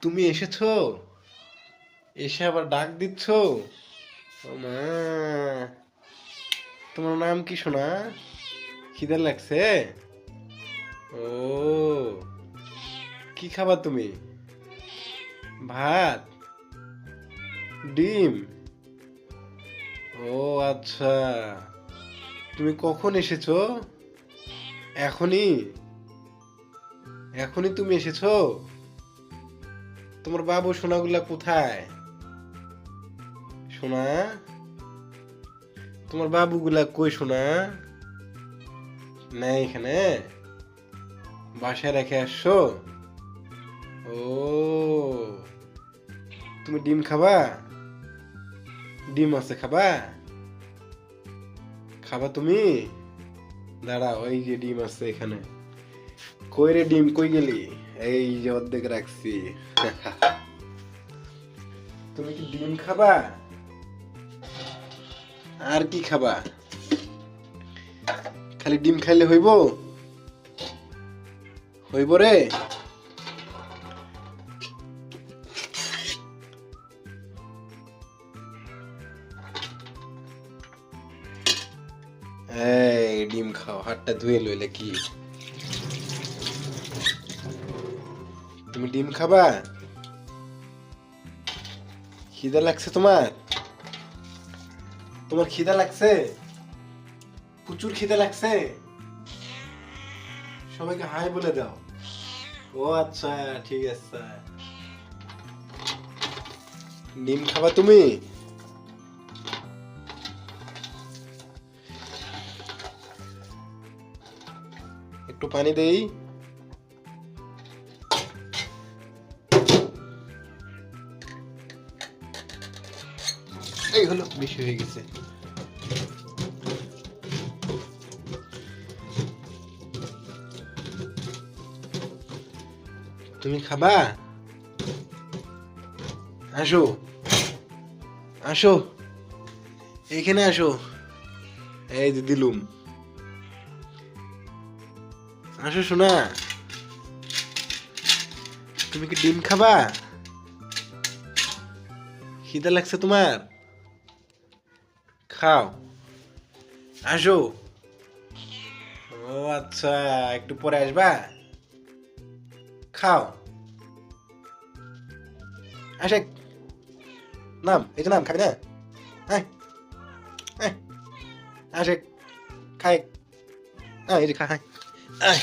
তুমি এসেছো? এসে আবার ডাক দিচ্ছ? ও মা, তোমার নাম কি সোনা? খিদে লাগছে? ও, কি খাবা তুমি? ভাত? ডিম? ও আচ্ছা, তুমি কখন এসেছো? এখনই? এখনই তুমি এসেছো? তোমার বাবু সোনাগুলা কোথায়? সোনা, তোমার বাবুগুলা কই সোনা? নাই এখানে? বাসায় রেখে আসছো? ও, তুমি ডিম খাবা? ডিম আছে খাবা? খাবা তুমি? দাঁড়াও, এই যে ডিম আছে এখানে। কই রে ডিম, কই গেলি? এই যে অর্ধেক রাখছি। তুমি কি ডিম খাবা? আর কি খাবা? খালি ডিম খাইলে হইব? হইব রে? এই ডিম খাও, হাতটা ধুয়ে লইলে কি? তুমি ডিম খাবা? খিদা লাগছে তোমার? তোমার খিদা লাগছে? প্রচুর খিদা লাগছে? সবাইকে হাই বলে দাও। ও আচ্ছা, ঠিক আছে। ডিম খাবা তুমি? একটু পানি দেই। এই হলো, বেশি হয়ে গেছে। তুমি খাবা? আসো, আসো, এইখানে আসো। এই যে দিলুম। আসো শোনা, তুমি কি ডিম খাবা? খিদা লাগছে তোমার? খাও, আসো। ও আচ্ছা, একটু পরে আসবা? খাও, আসে। নাম, এই যে নাম, খাবি না? আয়, আয়, আসে, খাই। এই যে খা, আয়।